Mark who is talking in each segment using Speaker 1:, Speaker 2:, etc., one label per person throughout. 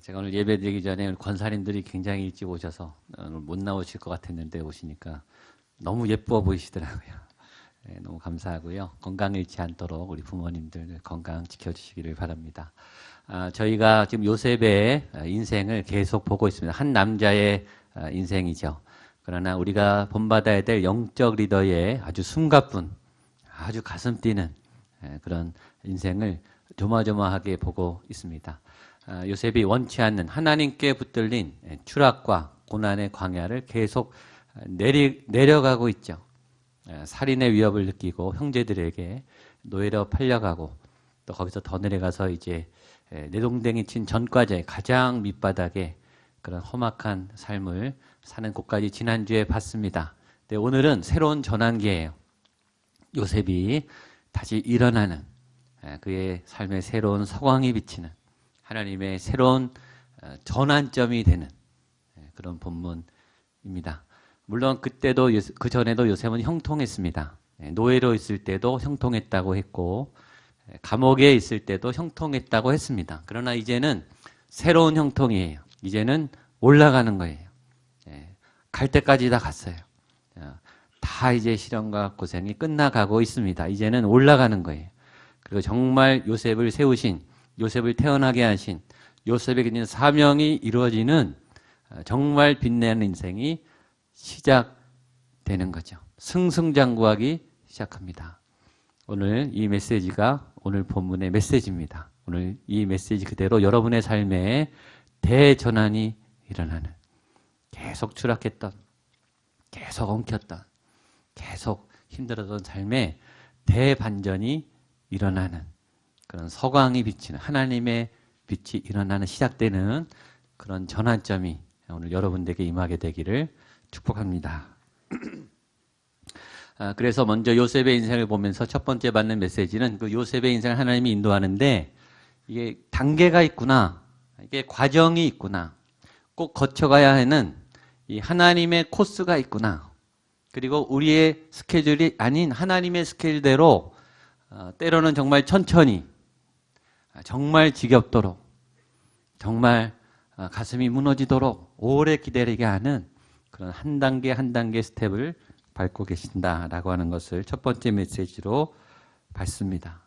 Speaker 1: 제가 오늘 예배 드리기 전에 권사님들이 굉장히 일찍 오셔서 오늘 못 나오실 것 같았는데 오시니까 너무 예뻐 보이시더라고요. 네, 너무 감사하고요. 건강 잃지 않도록 우리 부모님들 건강 지켜주시기를 바랍니다. 저희가 지금 요셉의 인생을 계속 보고 있습니다. 한 남자의 인생이죠. 그러나 우리가 본받아야 될 영적 리더의 아주 숨가쁜, 아주 가슴 뛰는 그런 인생을 조마조마하게 보고 있습니다. 요셉이 원치 않는 하나님께 붙들린 추락과 고난의 광야를 계속 내려가고 있죠. 살인의 위협을 느끼고 형제들에게 노예로 팔려가고 또 거기서 더 내려가서 이제 내동댕이 친 전과자의 가장 밑바닥에 그런 험악한 삶을 사는 곳까지 지난주에 봤습니다. 근데 오늘은 새로운 전환기예요. 요셉이 다시 일어나는 그의 삶의 새로운 서광이 비치는 하나님의 새로운 전환점이 되는 그런 본문입니다. 물론 그때도 그 전에도 요셉은 형통했습니다. 노예로 있을 때도 형통했다고 했고 감옥에 있을 때도 형통했다고 했습니다. 그러나 이제는 새로운 형통이에요. 이제는 올라가는 거예요. 갈 때까지 다 갔어요. 다 이제 시련과 고생이 끝나가고 있습니다. 이제는 올라가는 거예요. 그리고 정말 요셉을 세우신, 요셉을 태어나게 하신, 요셉에게 있는 사명이 이루어지는 정말 빛나는 인생이 시작되는 거죠. 승승장구하기 시작합니다. 오늘 이 메시지가 오늘 본문의 메시지입니다. 오늘 이 메시지 그대로 여러분의 삶에 대전환이 일어나는, 계속 추락했던, 계속 엉켰던, 계속 힘들었던 삶에 대반전이 일어나는 그런 서광이 비치는 하나님의 빛이 일어나는 시작되는 그런 전환점이 오늘 여러분들에게 임하게 되기를 축복합니다. 그래서 먼저 요셉의 인생을 보면서 첫 번째 받는 메시지는 그 요셉의 인생을 하나님이 인도하는데 이게 단계가 있구나, 이게 과정이 있구나, 꼭 거쳐가야 하는 이 하나님의 코스가 있구나. 그리고 우리의 스케줄이 아닌 하나님의 스케줄대로 때로는 정말 천천히, 정말 지겹도록, 정말 가슴이 무너지도록 오래 기다리게 하는 그런 한 단계 한 단계 스텝을 밟고 계신다라고 하는 것을 첫 번째 메시지로 봤습니다.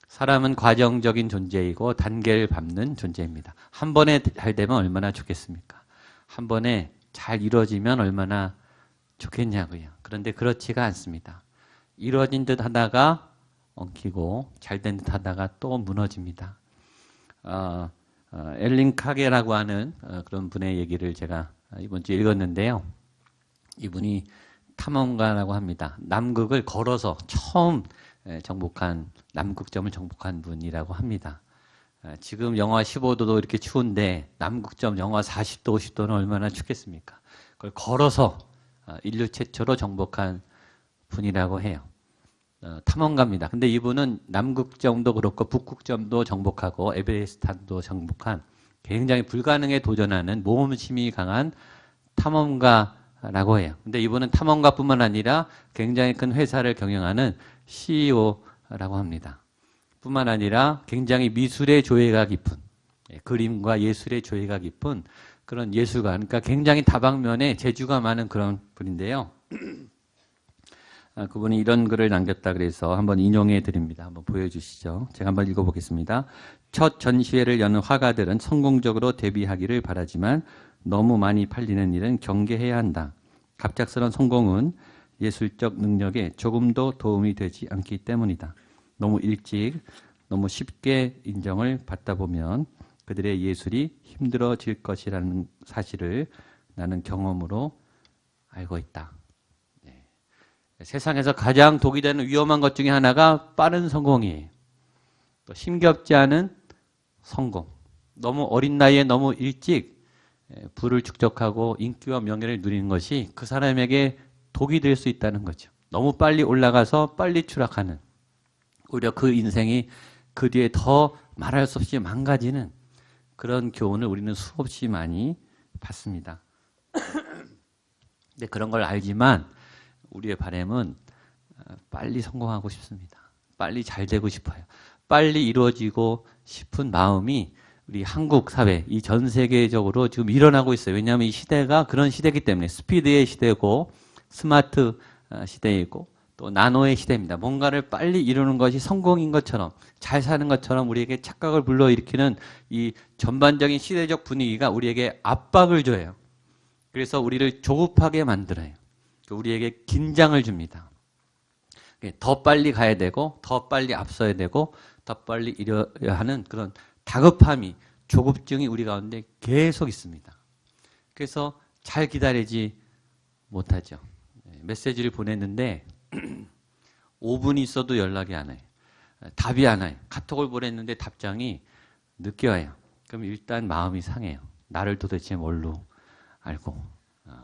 Speaker 1: 사람은 과정적인 존재이고 단계를 밟는 존재입니다. 한 번에 잘 되면 얼마나 좋겠습니까? 한 번에 잘 이루어지면 얼마나 좋겠냐고요. 그런데 그렇지가 않습니다. 이루어진 듯 하다가 엉키고 잘된 듯 하다가 또 무너집니다. 엘린 카게라고 하는 그런 분의 얘기를 제가 이번 주에 읽었는데요. 이분이 탐험가라고 합니다. 남극을 걸어서 처음 정복한, 남극점을 정복한 분이라고 합니다. 지금 영하 15도도 이렇게 추운데 남극점 영하 40도, 50도는 얼마나 춥겠습니까? 그걸 걸어서 인류 최초로 정복한 분이라고 해요. 탐험가입니다. 근데 이분은 남극점도 그렇고 북극점도 정복하고 에베레스트도 정복한 굉장히 불가능에 도전하는 모험심이 강한 탐험가라고 해요. 근데 이분은 탐험가뿐만 아니라 굉장히 큰 회사를 경영하는 CEO라고 합니다. 뿐만 아니라 굉장히 미술의 조예가 깊은, 그림과 예술의 조예가 깊은 그런 예술가, 그러니까 굉장히 다방면에 재주가 많은 그런 분인데요. 그분이 이런 글을 남겼다 그래서 한번 인용해 드립니다. 한번 보여주시죠. 제가 한번 읽어보겠습니다. 첫 전시회를 여는 화가들은 성공적으로 데뷔하기를 바라지만 너무 많이 팔리는 일은 경계해야 한다. 갑작스러운 성공은 예술적 능력에 조금도 도움이 되지 않기 때문이다. 너무 일찍, 너무 쉽게 인정을 받다 보면 그들의 예술이 힘들어질 것이라는 사실을 나는 경험으로 알고 있다. 세상에서 가장 독이 되는 위험한 것 중에 하나가 빠른 성공이에요. 또 힘겹지 않은 성공. 너무 어린 나이에 너무 일찍 부를 축적하고 인기와 명예를 누리는 것이 그 사람에게 독이 될 수 있다는 거죠. 너무 빨리 올라가서 빨리 추락하는, 오히려 그 인생이 그 뒤에 더 말할 수 없이 망가지는 그런 교훈을 우리는 수없이 많이 받습니다. 근데 그런 걸 알지만 우리의 바람은 빨리 성공하고 싶습니다. 빨리 잘 되고 싶어요. 빨리 이루어지고 싶은 마음이 우리 한국 사회, 이 전 세계적으로 지금 일어나고 있어요. 왜냐하면 이 시대가 그런 시대이기 때문에 스피드의 시대고 스마트 시대이고 또 나노의 시대입니다. 뭔가를 빨리 이루는 것이 성공인 것처럼 잘 사는 것처럼 우리에게 착각을 불러일으키는 이 전반적인 시대적 분위기가 우리에게 압박을 줘요. 그래서 우리를 조급하게 만들어요. 우리에게 긴장을 줍니다. 더 빨리 가야 되고 더 빨리 앞서야 되고 더 빨리 이뤄야 하는 그런 다급함이 조급증이 우리 가운데 계속 있습니다. 그래서 잘 기다리지 못하죠. 메시지를 보냈는데 5분이 있어도 연락이 안 와요. 답이 안 와요. 카톡을 보냈는데 답장이 늦게 와요. 그럼 일단 마음이 상해요. 나를 도대체 뭘로 알고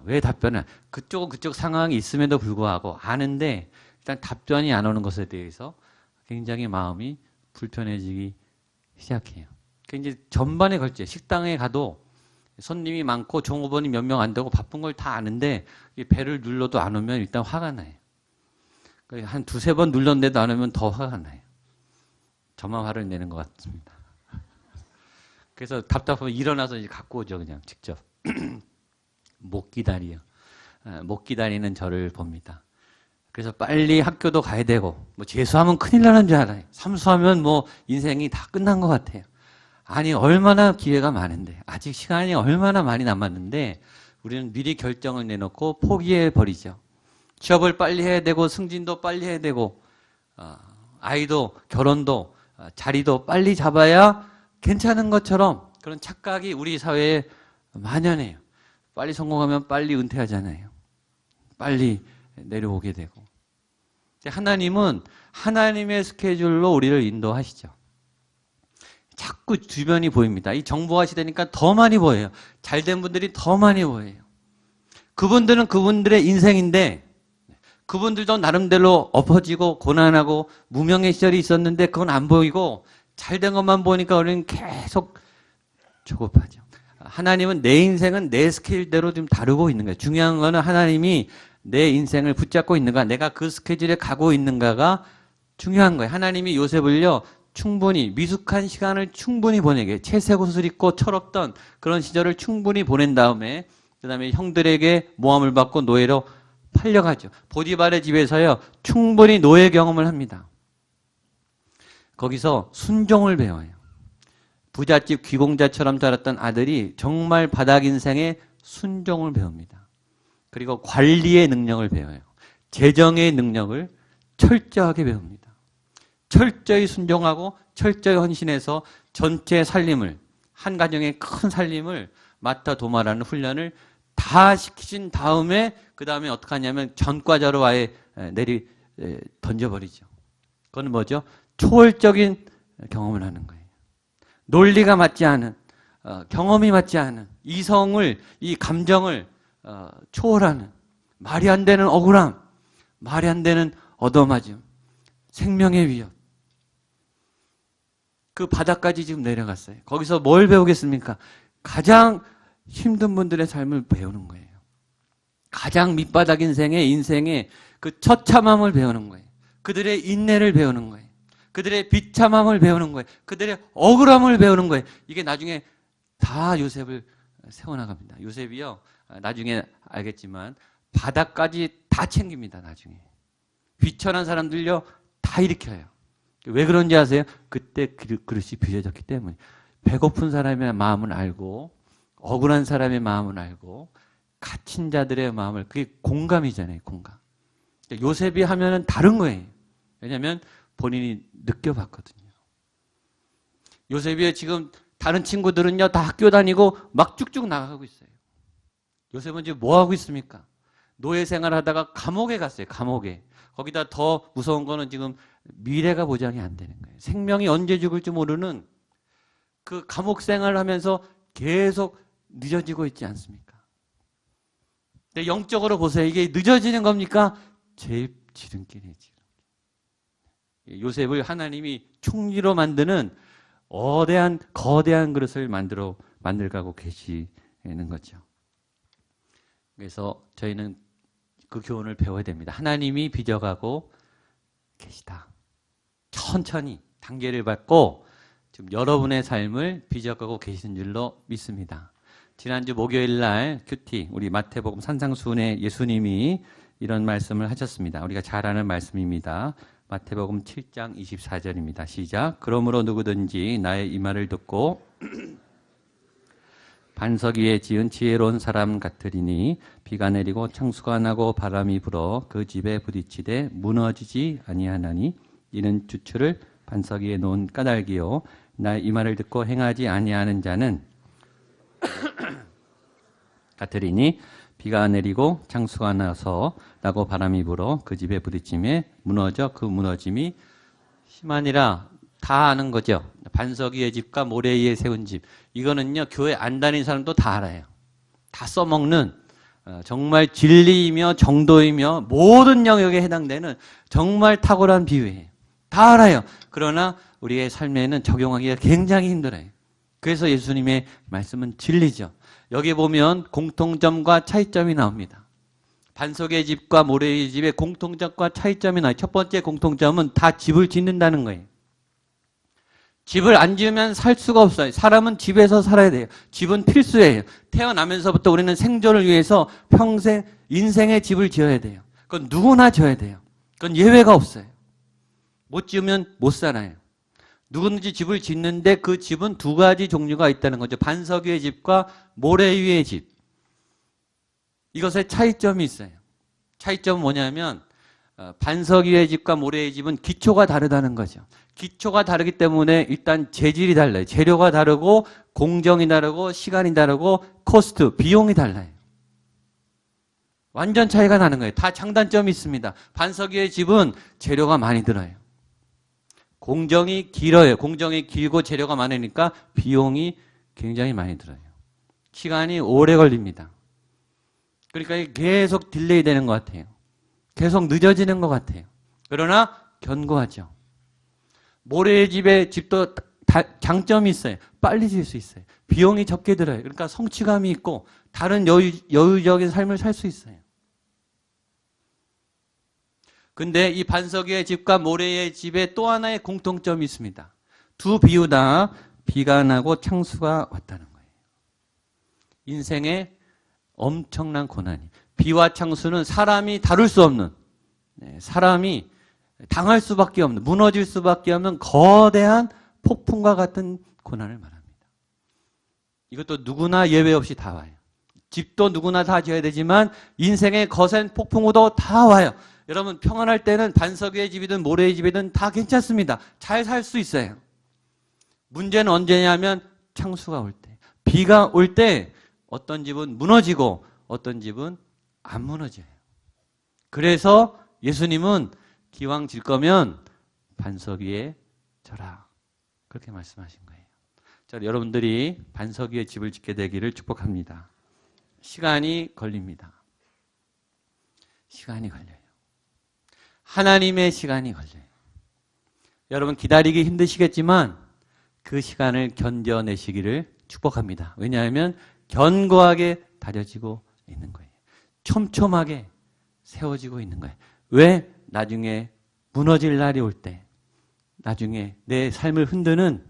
Speaker 1: 왜 답변을 그쪽 상황이 있음에도 불구하고 아는데 일단 답변이 안 오는 것에 대해서 굉장히 마음이 불편해지기 시작해요. 이제 전반에 걸쳐 식당에 가도 손님이 많고 종업원이 몇 명 안 되고 바쁜 걸 다 아는데 배를 눌러도 안 오면 일단 화가 나요. 한 두세 번 눌렀는데도 안 오면 더 화가 나요. 저만 화를 내는 것 같습니다. 그래서 답답하면 일어나서 이제 갖고 오죠. 그냥 직접. 못 기다려요. 못 기다리는 저를 봅니다. 그래서 빨리 학교도 가야 되고 뭐 재수하면 큰일 나는 줄 알아요. 삼수하면 뭐 인생이 다 끝난 것 같아요. 아니 얼마나 기회가 많은데 아직 시간이 얼마나 많이 남았는데 우리는 미리 결정을 내놓고 포기해 버리죠. 취업을 빨리 해야 되고 승진도 빨리 해야 되고 아이도 결혼도 자리도 빨리 잡아야 괜찮은 것처럼 그런 착각이 우리 사회에 만연해요. 빨리 성공하면 빨리 은퇴하잖아요. 빨리 내려오게 되고. 하나님은 하나님의 스케줄로 우리를 인도하시죠. 자꾸 주변이 보입니다. 이 정보화 시대니까 더 많이 보여요. 잘된 분들이 더 많이 보여요. 그분들은 그분들의 인생인데 그분들도 나름대로 엎어지고 고난하고 무명의 시절이 있었는데 그건 안 보이고 잘된 것만 보니까 우리는 계속 조급하죠. 하나님은 내 인생은 내 스케일대로 좀 다루고 있는 거예요. 중요한 거는 하나님이 내 인생을 붙잡고 있는가, 내가 그 스케줄에 가고 있는가가 중요한 거예요. 하나님이 요셉을요, 충분히 미숙한 시간을 충분히 보내게 채색 옷을 입고 철없던 그런 시절을 충분히 보낸 다음에 그 다음에 형들에게 모함을 받고 노예로 팔려가죠. 보디발의 집에서요 충분히 노예 경험을 합니다. 거기서 순종을 배워요. 부잣집 귀공자처럼 자랐던 아들이 정말 바닥 인생의 순종을 배웁니다. 그리고 관리의 능력을 배워요. 재정의 능력을 철저하게 배웁니다. 철저히 순종하고 철저히 헌신해서 전체 살림을 한 가정의 큰 살림을 맡아 도말하는 훈련을 다 시키신 다음에 그 다음에 어떻게 하냐면 전과자로 아예 던져버리죠. 그건 뭐죠? 초월적인 경험을 하는 거예요. 논리가 맞지 않은 경험이 맞지 않은 이성을 이 감정을 초월하는 말이 안 되는 억울함, 말이 안 되는 얻어맞음, 생명의 위협. 그 바닥까지 지금 내려갔어요. 거기서 뭘 배우겠습니까? 가장 힘든 분들의 삶을 배우는 거예요. 가장 밑바닥 인생의 그 처참함을 배우는 거예요. 그들의 인내를 배우는 거예요. 그들의 비참함을 배우는 거예요. 그들의 억울함을 배우는 거예요. 이게 나중에 다 요셉을 세워나갑니다. 요셉이요, 나중에 알겠지만 바닥까지 다 챙깁니다. 나중에 비천한 사람들요 다 일으켜요. 왜 그런지 아세요? 그때 그릇이 빚어졌기 때문에. 배고픈 사람의 마음은 알고 억울한 사람의 마음은 알고 갇힌 자들의 마음을, 그게 공감이잖아요. 공감. 요셉이 하면은 다른 거예요. 왜냐하면 본인이 느껴봤거든요. 요셉이 지금 다른 친구들은요 다 학교 다니고 막 쭉쭉 나가고 있어요. 요셉은 지금 뭐 하고 있습니까? 노예 생활하다가 감옥에 갔어요. 감옥에. 거기다 더 무서운 거는 지금 미래가 보장이 안 되는 거예요. 생명이 언제 죽을지 모르는 그 감옥 생활을 하면서 계속 늦어지고 있지 않습니까? 근데 영적으로 보세요. 이게 늦어지는 겁니까? 제일 지름길이에요. 요셉을 하나님이 총리로 만드는 거대한 그릇을 만들가고 계시는 거죠. 그래서 저희는 그 교훈을 배워야 됩니다. 하나님이 빚어가고 계시다. 천천히 단계를 밟고 지금 여러분의 삶을 비춰가고 계시는 줄로 믿습니다. 지난주 목요일 날 큐티 우리 마태복음 산상수훈에 예수님이 이런 말씀을 하셨습니다. 우리가 잘 아는 말씀입니다. 마태복음 7장 24절입니다. 시작. 그러므로 누구든지 나의 이 말을 듣고 반석 위에 지은 지혜로운 사람 같으리니 비가 내리고 창수가 나고 바람이 불어 그 집에 부딪히되 무너지지 아니하나니 이는 주추를 반석 위에 놓은 까닭이요 나의 이 말을 듣고 행하지 아니하는 자는 같으리니 비가 내리고 창수가 나고 바람이 불어 그 집에 부딪힘에 무너져 그 무너짐이 심하니라. 다 아는 거죠. 반석 위의 집과 모래 위에 세운 집. 이거는요 교회 안 다니는 사람도 다 알아요. 다 써먹는 정말 진리이며 정도이며 모든 영역에 해당되는 정말 탁월한 비유예요. 다 알아요. 그러나 우리의 삶에는 적용하기가 굉장히 힘들어요. 그래서 예수님의 말씀은 진리죠. 여기 보면 공통점과 차이점이 나옵니다. 반석의 집과 모래의 집의 공통점과 차이점이 나요. 첫 번째 공통점은 다 집을 짓는다는 거예요. 집을 안 지으면 살 수가 없어요. 사람은 집에서 살아야 돼요. 집은 필수예요. 태어나면서부터 우리는 생존을 위해서 평생 인생의 집을 지어야 돼요. 그건 누구나 지어야 돼요. 그건 예외가 없어요. 못 지으면 못 살아요. 누구든지 집을 짓는데 그 집은 두 가지 종류가 있다는 거죠. 반석 위의 집과 모래 위의 집. 이것에 차이점이 있어요. 차이점은 뭐냐면 반석 위의 집과 모래 위의 집은 기초가 다르다는 거죠. 기초가 다르기 때문에 일단 재질이 달라요. 재료가 다르고 공정이 다르고 시간이 다르고 코스트, 비용이 달라요. 완전 차이가 나는 거예요. 다 장단점이 있습니다. 반석 위의 집은 재료가 많이 들어요. 공정이 길어요. 공정이 길고 재료가 많으니까 비용이 굉장히 많이 들어요. 시간이 오래 걸립니다. 그러니까 계속 딜레이 되는 것 같아요. 계속 늦어지는 것 같아요. 그러나 견고하죠. 모래의 집도 장점이 있어요. 빨리 지을 수 있어요. 비용이 적게 들어요. 그러니까 성취감이 있고 다른 여유적인 삶을 살 수 있어요. 근데 이 반석 위의 집과 모래의 집에 또 하나의 공통점이 있습니다. 두 비유 다 비가 나고 창수가 왔다는 거예요. 인생에 엄청난 고난이. 비와 창수는 사람이 다룰 수 없는, 사람이 당할 수밖에 없는, 무너질 수밖에 없는 거대한 폭풍과 같은 고난을 말합니다. 이것도 누구나 예외 없이 다 와요. 집도 누구나 다 지어야 되지만 인생의 거센 폭풍우도 다 와요. 여러분 평안할 때는 반석 위의 집이든 모래의 집이든 다 괜찮습니다. 잘 살 수 있어요. 문제는 언제냐면 창수가 올 때. 비가 올 때 어떤 집은 무너지고 어떤 집은 안 무너져요. 그래서 예수님은 기왕 질 거면 반석 위에 져라. 그렇게 말씀하신 거예요. 자, 여러분들이 반석 위에 집을 짓게 되기를 축복합니다. 시간이 걸립니다. 시간이 걸려요. 하나님의 시간이 걸려요. 여러분 기다리기 힘드시겠지만 그 시간을 견뎌내시기를 축복합니다. 왜냐하면 견고하게 다려지고 있는 거예요. 촘촘하게 세워지고 있는 거예요. 왜? 나중에 무너질 날이 올 때, 나중에 내 삶을 흔드는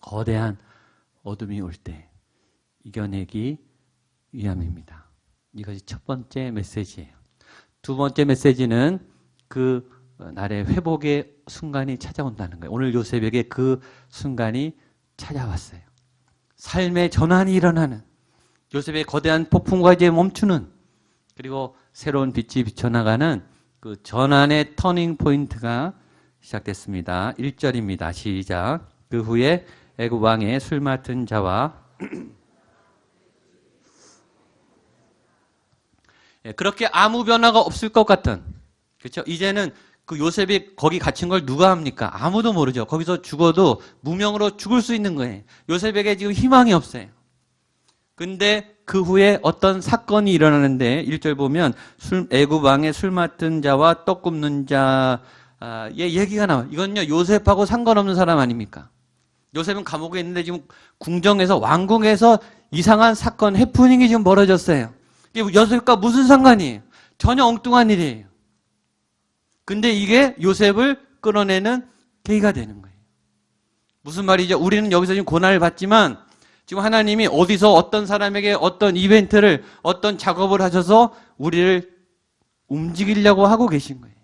Speaker 1: 거대한 어둠이 올 때 이겨내기 위함입니다. 이것이 첫 번째 메시지예요. 두 번째 메시지는 그 날의 회복의 순간이 찾아온다는 거예요. 오늘 요셉에게 그 순간이 찾아왔어요. 삶의 전환이 일어나는, 요셉의 거대한 폭풍과 이제 멈추는, 그리고 새로운 빛이 비쳐나가는 그 전환의 터닝 포인트가 시작됐습니다. 1절입니다. 시작. 그 후에 애굽 왕의 술 맡은 자와 그렇게 아무 변화가 없을 것 같은, 그렇죠? 이제는 그 요셉이 거기 갇힌 걸 누가 합니까? 아무도 모르죠. 거기서 죽어도 무명으로 죽을 수 있는 거예요. 요셉에게 지금 희망이 없어요. 근데 그 후에 어떤 사건이 일어나는데 1절 보면 애굽 왕의 술 맡은 자와 떡 굽는 자의 얘기가 나와요. 이건요 요셉하고 상관없는 사람 아닙니까? 요셉은 감옥에 있는데 지금 궁정에서 왕궁에서 이상한 사건 해프닝이 지금 벌어졌어요. 이게 요셉과 무슨 상관이에요? 전혀 엉뚱한 일이에요. 근데 이게 요셉을 끌어내는 계기가 되는 거예요. 무슨 말이죠? 우리는 여기서 지금 고난을 받지만 지금 하나님이 어디서 어떤 사람에게 어떤 이벤트를 어떤 작업을 하셔서 우리를 움직이려고 하고 계신 거예요.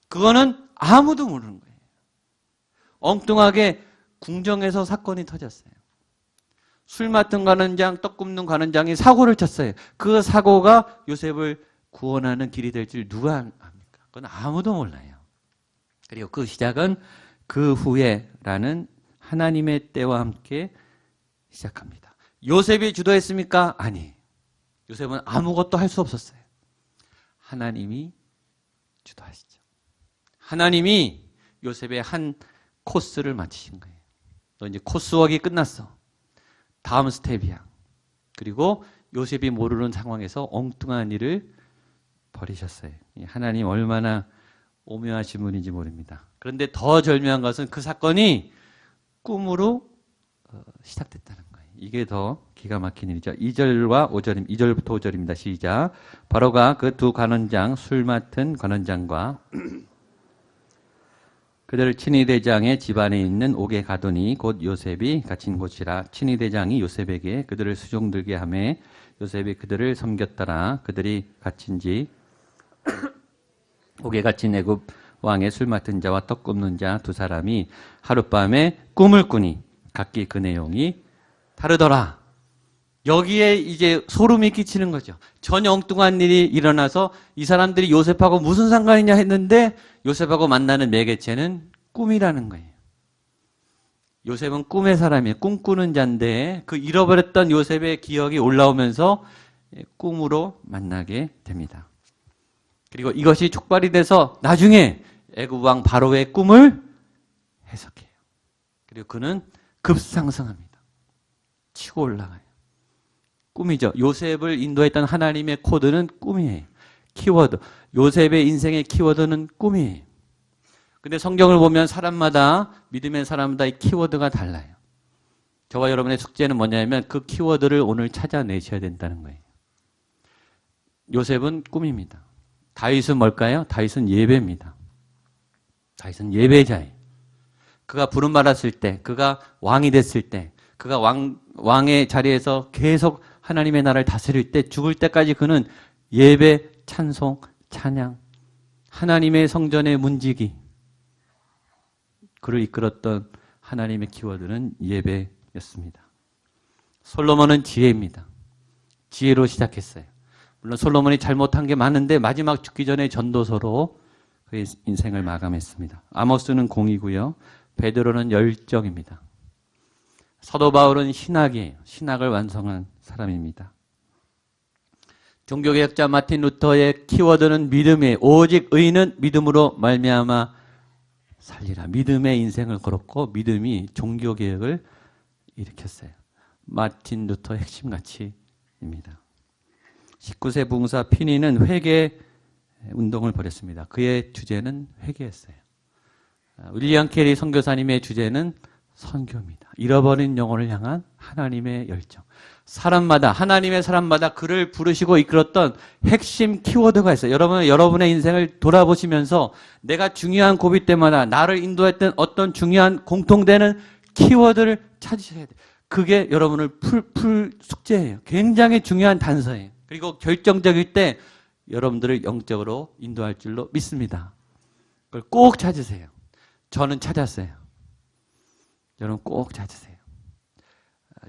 Speaker 1: 그거는 아무도 모르는 거예요. 엉뚱하게 궁정에서 사건이 터졌어요. 술 맡은 관원장, 떡 굽는 관원장이 사고를 쳤어요. 그 사고가 요셉을 구원하는 길이 될 줄 누가 압니까? 그건 아무도 몰라요. 그리고 그 시작은 그 후에라는 하나님의 때와 함께 시작합니다. 요셉이 주도했습니까? 아니. 요셉은 아무것도 할 수 없었어요. 하나님이 주도하시죠. 하나님이 요셉의 한 코스를 마치신 거예요. 너 이제 코스웍이 끝났어. 다음 스텝이야. 그리고 요셉이 모르는 상황에서 엉뚱한 일을 벌이셨어요. 하나님 얼마나 오묘하신 분인지 모릅니다. 그런데 더 절묘한 것은 그 사건이 꿈으로 시작됐다는 거예요. 이게 더 기가 막힌 일이죠. 2절과 5절입니다. 2절부터 5절입니다. 시작. 바로가 그 두 관원장, 술 맡은 관원장과 그들 친위대장의 집안에 있는 옥에 가더니 곧 요셉이 갇힌 곳이라. 친위대장이 요셉에게 그들을 수종들게 하며 요셉이 그들을 섬겼더라. 그들이 갇힌지 옥에 갇힌 애굽 왕의 술 맡은 자와 떡 굽는 자 두 사람이 하룻밤에 꿈을 꾸니 각기 그 내용이 다르더라. 여기에 이제 소름이 끼치는 거죠. 전혀 엉뚱한 일이 일어나서 이 사람들이 요셉하고 무슨 상관이냐 했는데 요셉하고 만나는 매개체는 꿈이라는 거예요. 요셉은 꿈의 사람이에요. 꿈꾸는 자인데 그 잃어버렸던 요셉의 기억이 올라오면서 꿈으로 만나게 됩니다. 그리고 이것이 촉발이 돼서 나중에 애굽 왕 바로의 꿈을 해석해요. 그리고 그는 급상승합니다. 치고 올라가요. 꿈이죠. 요셉을 인도했던 하나님의 코드는 꿈이에요. 키워드. 요셉의 인생의 키워드는 꿈이에요. 근데 성경을 보면 사람마다, 믿음의 사람마다 이 키워드가 달라요. 저와 여러분의 숙제는 뭐냐면 그 키워드를 오늘 찾아내셔야 된다는 거예요. 요셉은 꿈입니다. 다윗은 뭘까요? 다윗은 예배입니다. 다윗은 예배자예요. 그가 부름받았을 때, 그가 왕이 됐을 때, 그가 왕의 자리에서 계속 하나님의 나라를 다스릴 때, 죽을 때까지 그는 예배, 찬송, 찬양, 하나님의 성전의 문지기, 그를 이끌었던 하나님의 키워드는 예배였습니다. 솔로몬은 지혜입니다. 지혜로 시작했어요. 물론 솔로몬이 잘못한 게 많은데 마지막 죽기 전에 전도서로 그의 인생을 마감했습니다. 아모스는 공이고요. 베드로는 열정입니다. 사도 바울은 신학이에요. 신학을 완성한 사람입니다. 종교개혁자 마틴 루터의 키워드는 믿음이에요. 오직 의인은 믿음으로 말미암아 살리라. 믿음의 인생을 걸었고 믿음이 종교개혁을 일으켰어요. 마틴 루터 핵심 가치입니다. 19세 부흥사 피니는 회개 운동을 벌였습니다. 그의 주제는 회개였어요. 윌리엄 캐리 선교사님의 주제는 선교입니다. 잃어버린 영혼을 향한 하나님의 열정. 사람마다, 하나님의 사람마다 그를 부르시고 이끌었던 핵심 키워드가 있어요. 여러분은 여러분의 인생을 돌아보시면서 내가 중요한 고비 때마다 나를 인도했던 어떤 중요한 공통되는 키워드를 찾으셔야 돼요. 그게 여러분을 풀 숙제예요. 굉장히 중요한 단서예요. 그리고 결정적일 때 여러분들을 영적으로 인도할 줄로 믿습니다. 그걸 꼭 찾으세요. 저는 찾았어요. 여러분 꼭 찾으세요.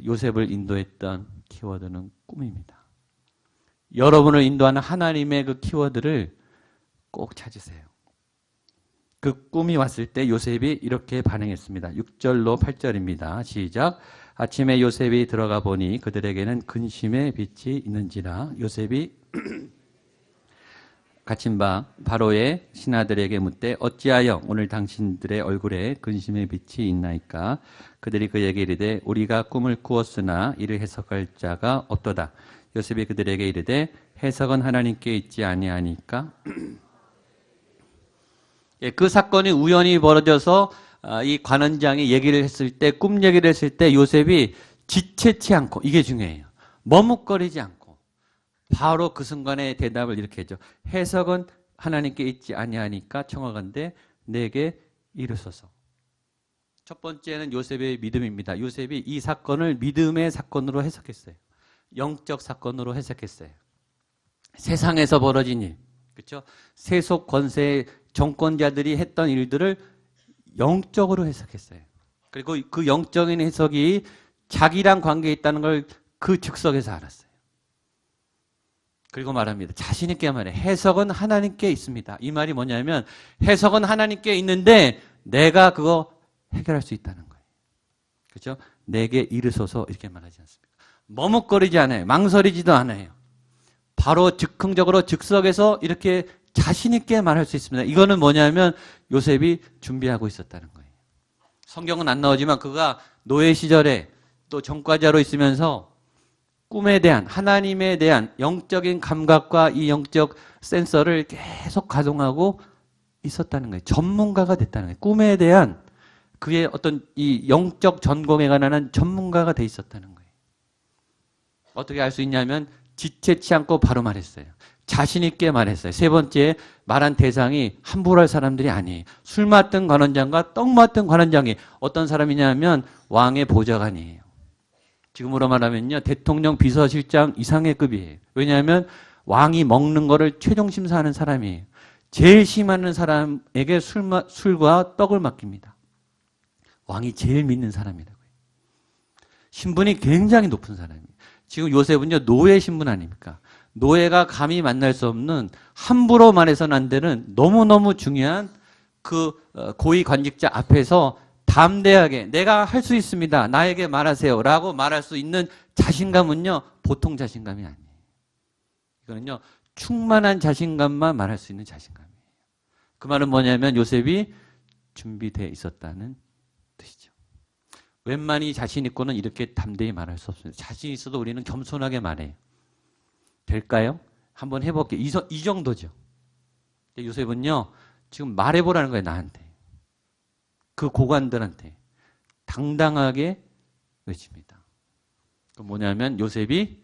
Speaker 1: 요셉을 인도했던 키워드는 꿈입니다. 여러분을 인도하는 하나님의 그 키워드를 꼭 찾으세요. 그 꿈이 왔을 때 요셉이 이렇게 반응했습니다. 6절로 8절입니다. 시작. 아침에 요셉이 들어가 보니 그들에게는 근심의 빛이 있는지라. 요셉이 갇힌 바 바로의 신하들에게 묻되 어찌하여 오늘 당신들의 얼굴에 근심의 빛이 있나이까. 그들이 그에게 이르되 우리가 꿈을 꾸었으나 이를 해석할 자가 없도다. 요셉이 그들에게 이르되 해석은 하나님께 있지 아니하니까. 그 사건이 우연히 벌어져서 이 관원장이 얘기를 했을 때, 꿈 얘기를 했을 때 요셉이 지체치 않고, 이게 중요해요. 머뭇거리지 않고 바로 그 순간에 대답을 이렇게 했죠. 해석은 하나님께 있지 아니하니까 청하건대 내게 이르소서. 첫 번째는 요셉의 믿음입니다. 요셉이 이 사건을 믿음의 사건으로 해석했어요. 영적 사건으로 해석했어요. 세상에서 벌어진 일, 그렇죠? 세속 권세 정권자들이 했던 일들을 영적으로 해석했어요. 그리고 그 영적인 해석이 자기랑 관계에 있다는 걸 그 즉석에서 알았어요. 그리고 말합니다. 자신 있게 말해. 해석은 하나님께 있습니다. 이 말이 뭐냐면 해석은 하나님께 있는데 내가 그거 해결할 수 있다는 거예요. 그렇죠? 내게 이르소서 이렇게 말하지 않습니까? 머뭇거리지 않아요. 망설이지도 않아요. 바로 즉흥적으로 즉석에서 이렇게 자신 있게 말할 수 있습니다. 이거는 뭐냐면 요셉이 준비하고 있었다는 거예요. 성경은 안 나오지만 그가 노예 시절에 또 전과자로 있으면서 꿈에 대한 하나님에 대한 영적인 감각과 이 영적 센서를 계속 가동하고 있었다는 거예요. 전문가가 됐다는 거예요. 꿈에 대한 그의 어떤 이 영적 전공에 관한 전문가가 돼 있었다는 거예요. 어떻게 알 수 있냐면 지체치 않고 바로 말했어요. 자신 있게 말했어요. 세 번째 말한 대상이 함부로 할 사람들이 아니에요. 술 맡은 관원장과 떡 맡은 관원장이 어떤 사람이냐면 왕의 보좌관이에요. 지금으로 말하면요. 대통령 비서실장 이상의 급이에요. 왜냐하면 왕이 먹는 거를 최종 심사하는 사람이에요. 제일 심하는 사람에게 술과 떡을 맡깁니다. 왕이 제일 믿는 사람이라고요. 신분이 굉장히 높은 사람이에요. 지금 요셉은요. 노예 신분 아닙니까? 노예가 감히 만날 수 없는 함부로 말해서는 안 되는 너무너무 중요한 그 고위 관직자 앞에서 담대하게 내가 할 수 있습니다. 나에게 말하세요. 라고 말할 수 있는 자신감은요. 보통 자신감이 아니에요. 이거는요. 충만한 자신감만 말할 수 있는 자신감이에요. 그 말은 뭐냐면 요셉이 준비되어 있었다는 뜻이죠. 웬만히 자신 있고는 이렇게 담대히 말할 수 없습니다. 자신 있어도 우리는 겸손하게 말해요. 될까요? 한번 해볼게요. 이 정도죠. 요셉은요. 지금 말해보라는 거예요. 나한테. 그 고관들한테 당당하게 외칩니다. 그 뭐냐면 요셉이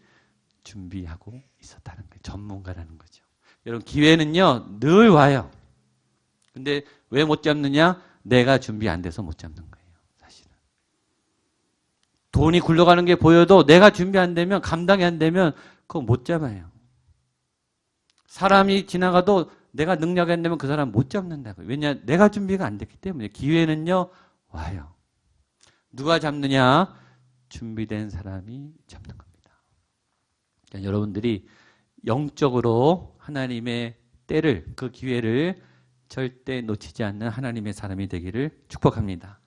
Speaker 1: 준비하고 있었다는 거예요. 전문가라는 거죠. 여러분 기회는요. 늘 와요. 근데 왜 못 잡느냐? 내가 준비 안 돼서 못 잡는 거예요. 사실은. 돈이 굴러가는 게 보여도 내가 준비 안 되면 감당이 안 되면 그거 못 잡아요. 사람이 지나가도 내가 능력이 안 되면 그 사람 못 잡는다고요. 왜냐? 내가 준비가 안 됐기 때문에. 기회는요. 와요. 누가 잡느냐? 준비된 사람이 잡는 겁니다. 그러니까 여러분들이 영적으로 하나님의 때를 그 기회를 절대 놓치지 않는 하나님의 사람이 되기를 축복합니다.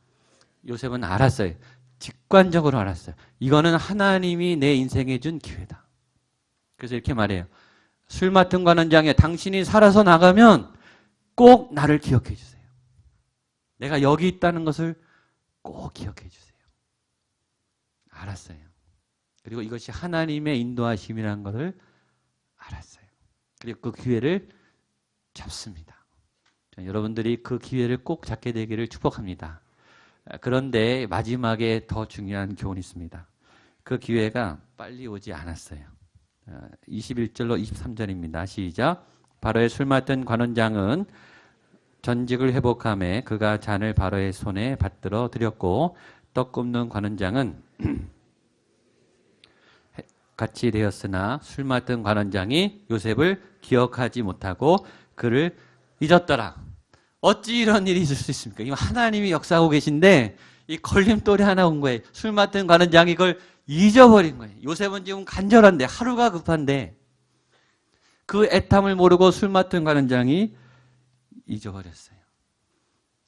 Speaker 1: 요셉은 알았어요. 직관적으로 알았어요. 이거는 하나님이 내 인생에 준 기회다. 그래서 이렇게 말해요. 술 맡은 관원장에 당신이 살아서 나가면 꼭 나를 기억해 주세요. 내가 여기 있다는 것을 꼭 기억해 주세요. 알았어요. 그리고 이것이 하나님의 인도하심이라는 것을 알았어요. 그리고 그 기회를 잡습니다. 여러분들이 그 기회를 꼭 잡게 되기를 축복합니다. 그런데 마지막에 더 중요한 교훈이 있습니다. 그 기회가 빨리 오지 않았어요. 21절로 23절입니다. 시작. 바로의 술 맡은 관원장은 전직을 회복하며 그가 잔을 바로의 손에 받들어 드렸고 떡 굽는 관원장은 같이 되었으나 술 맡은 관원장이 요셉을 기억하지 못하고 그를 잊었더라. 어찌 이런 일이 있을 수 있습니까? 이거 하나님이 역사하고 계신데 이 걸림돌이 하나 온 거예요. 술 맡은 관원장이 이걸 잊어버린 거예요. 요셉은 지금 간절한데 하루가 급한데 그 애탐을 모르고 술 맡은 관원장이 잊어버렸어요.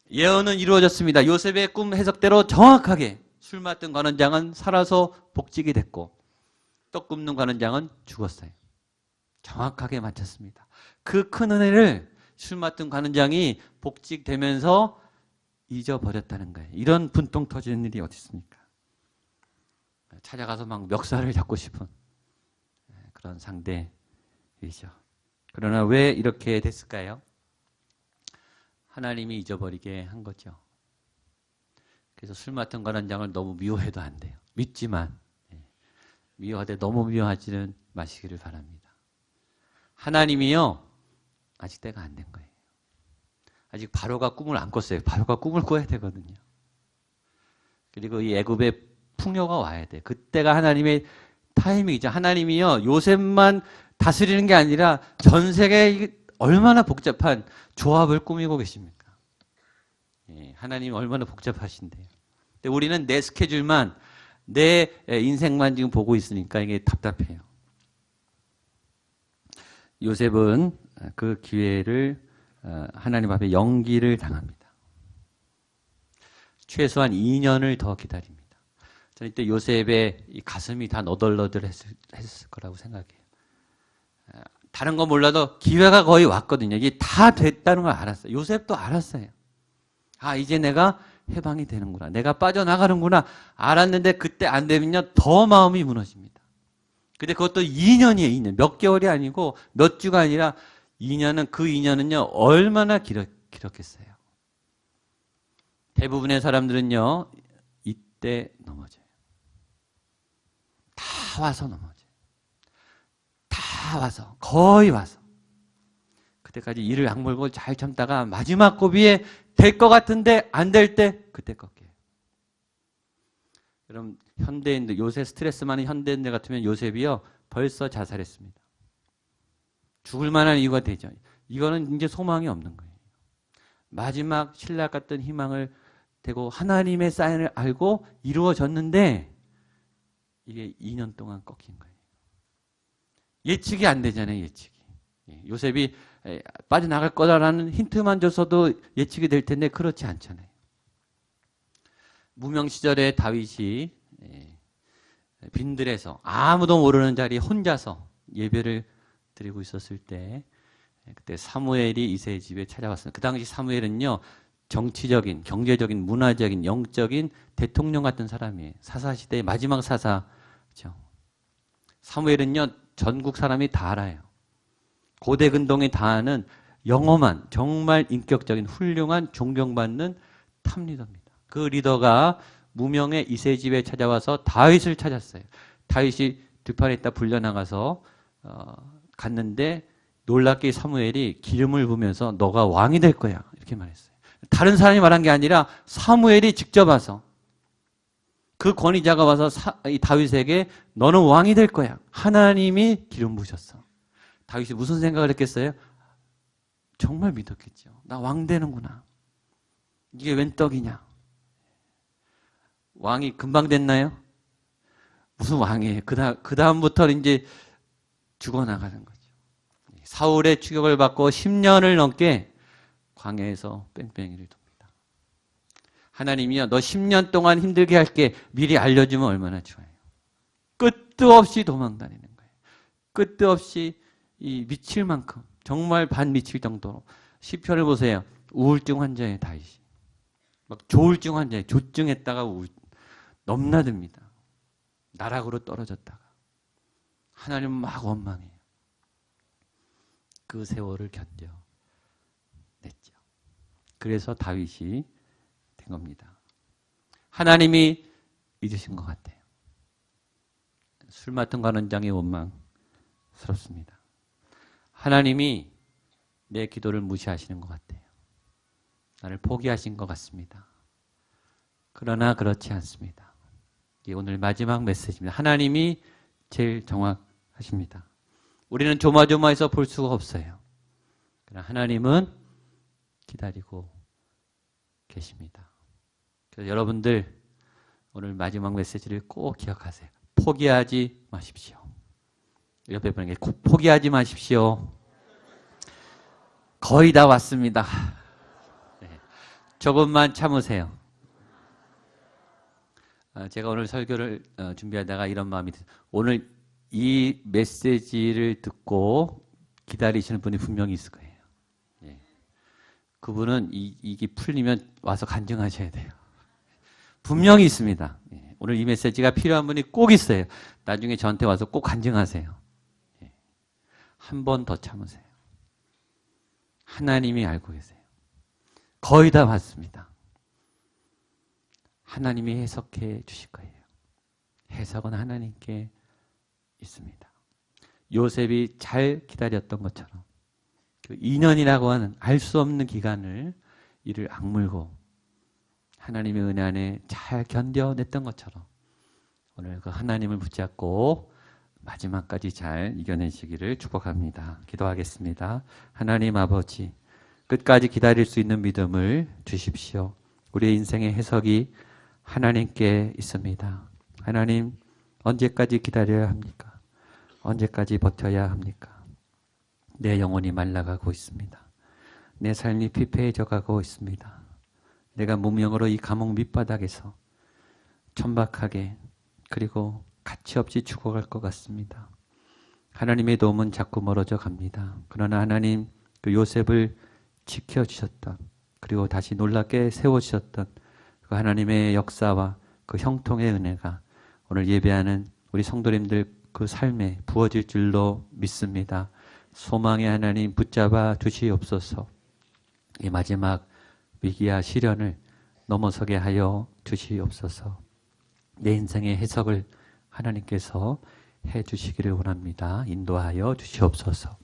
Speaker 1: 예언은 이루어졌습니다. 요셉의 꿈 해석대로 정확하게 술 맡은 관원장은 살아서 복직이 됐고 떡 굽는 관원장은 죽었어요. 정확하게 맞췄습니다. 그 큰 은혜를 술 맡은 관원장이 복직되면서 잊어버렸다는 거예요. 이런 분통 터지는 일이 어디 있습니까? 찾아가서 막 멱살을 잡고 싶은 그런 상대이죠. 그러나 왜 이렇게 됐을까요? 하나님이 잊어버리게 한 거죠. 그래서 술 맡은 관원장을 너무 미워해도 안 돼요. 믿지만 미워하되 너무 미워하지는 마시기를 바랍니다. 하나님이요. 아직 때가 안 된 거예요. 아직 바로가 꿈을 안 꿨어요. 바로가 꿈을 꿔야 되거든요. 그리고 이 애굽의 풍요가 와야 돼. 그때가 하나님의 타이밍이죠. 하나님이요, 요셉만 다스리는 게 아니라 전 세계에 얼마나 복잡한 조합을 꾸미고 계십니까? 예, 하나님 얼마나 복잡하신데요. 근데 우리는 내 스케줄만, 내 인생만 지금 보고 있으니까 이게 답답해요. 요셉은 그 기회를 하나님 앞에 연기를 당합니다. 최소한 2년을 더 기다립니다. 저는 이때 요셉의 이 가슴이 다 너덜너덜했을 거라고 생각해요. 다른 거 몰라도 기회가 거의 왔거든요. 이게 다 됐다는 걸 알았어요. 요셉도 알았어요. 아, 이제 내가 해방이 되는구나. 내가 빠져나가는구나. 알았는데 그때 안 되면요, 더 마음이 무너집니다. 근데 그것도 2년이에요, 2년. 몇 개월이 아니고 몇 주가 아니라 2년은, 그 2년은요, 얼마나 길었겠어요. 대부분의 사람들은요, 이때 넘어져요. 다 와서 넘어져요. 다 와서, 거의 와서. 그때까지 이를 악물고 잘 참다가 마지막 고비에 될 것 같은데 안 될 때 그때 꺾여요. 여러분, 현대인들, 요새 스트레스 많은 현대인들 같으면 요셉이요, 벌써 자살했습니다. 죽을 만한 이유가 되죠. 이거는 이제 소망이 없는 거예요. 마지막 신락 같던 희망을 되고 하나님의 사인을 알고 이루어졌는데 이게 2년 동안 꺾인 거예요. 예측이 안 되잖아요, 예측이. 요셉이 빠져나갈 거다라는 힌트만 줬어도 예측이 될 텐데 그렇지 않잖아요. 무명 시절에 다윗이 빈들에서 아무도 모르는 자리에 혼자서 예배를 드리고 있었을 때, 그때 사무엘이 이새의 집에 찾아왔습니다. 그 당시 사무엘은요, 정치적인, 경제적인, 문화적인, 영적인 대통령 같은 사람이에요. 사사시대의 마지막 사사죠. 사무엘은요, 전국 사람이 다 알아요. 고대 근동이 다 아는 영험한, 정말 인격적인, 훌륭한, 존경받는 탑리더입니다. 그 리더가 무명의 이새의 집에 찾아와서 다윗을 찾았어요. 다윗이 들판에 있다 불려나가서 갔는데 놀랍게 사무엘이 기름을 부으면서 너가 왕이 될 거야, 이렇게 말했어요. 다른 사람이 말한 게 아니라 사무엘이 직접 와서, 그 권위자가 와서 이 다윗에게 너는 왕이 될 거야, 하나님이 기름 부으셨어. 다윗이 무슨 생각을 했겠어요? 정말 믿었겠죠. 나 왕 되는구나. 이게 웬 떡이냐. 왕이 금방 됐나요? 무슨 왕이에요. 그 다음부터 이제 죽어나가는 거죠. 사울의 추격을 받고 10년을 넘게 광야에서 뺑뺑이를 돕니다. 하나님이요, 너 10년 동안 힘들게 할게, 미리 알려주면 얼마나 좋아요. 끝도 없이 도망다니는 거예요. 끝도 없이 이 미칠 만큼, 정말 반 미칠 정도로. 시편을 보세요. 우울증 환자의 다윗이 막 조울증 환자에 조증했다가 넘나듭니다. 나락으로 떨어졌다가 하나님은 막 원망해요. 그 세월을 견뎌냈죠. 그래서 다윗이 된 겁니다. 하나님이 잊으신 것 같아요. 술 맡은 관원장의 원망스럽습니다. 하나님이 내 기도를 무시하시는 것 같아요. 나를 포기하신 것 같습니다. 그러나 그렇지 않습니다. 이게 오늘 마지막 메시지입니다. 하나님이 제일 정확하십니다. 우리는 조마조마해서 볼 수가 없어요. 그러나 하나님은 기다리고 계십니다. 그래서 여러분들 오늘 마지막 메시지를 꼭 기억하세요. 포기하지 마십시오. 옆에 분에게 꼭 포기하지 마십시오. 거의 다 왔습니다. 네. 조금만 참으세요. 제가 오늘 설교를 준비하다가 이런 마음이 들어요. 오늘 이 메시지를 듣고 기다리시는 분이 분명히 있을 거예요. 예. 그분은 이게 풀리면 와서 간증하셔야 돼요. 분명히 있습니다. 예. 오늘 이 메시지가 필요한 분이 꼭 있어요. 나중에 저한테 와서 꼭 간증하세요. 예. 한 번 더 참으세요. 하나님이 알고 계세요. 거의 다 왔습니다. 하나님이 해석해 주실 거예요. 해석은 하나님께 있습니다. 요셉이 잘 기다렸던 것처럼 그 2년이라고 하는 알 수 없는 기간을 이를 악물고 하나님의 은혜 안에 잘 견뎌냈던 것처럼 오늘 그 하나님을 붙잡고 마지막까지 잘 이겨내시기를 축복합니다. 기도하겠습니다. 하나님 아버지, 끝까지 기다릴 수 있는 믿음을 주십시오. 우리의 인생의 해석이 하나님께 있습니다. 하나님, 언제까지 기다려야 합니까? 언제까지 버텨야 합니까? 내 영혼이 말라가고 있습니다. 내 삶이 피폐해져 가고 있습니다. 내가 무명으로 이 감옥 밑바닥에서 천박하게 그리고 가치없이 죽어갈 것 같습니다. 하나님의 도움은 자꾸 멀어져 갑니다. 그러나 하나님 그 요셉을 지켜주셨던 그리고 다시 놀랍게 세워주셨던 그 하나님의 역사와 그 형통의 은혜가 오늘 예배하는 우리 성도님들 그 삶에 부어질 줄로 믿습니다. 소망의 하나님 붙잡아 주시옵소서. 이 마지막 위기와 시련을 넘어서게 하여 주시옵소서. 내 인생의 해석을 하나님께서 해 주시기를 원합니다. 인도하여 주시옵소서.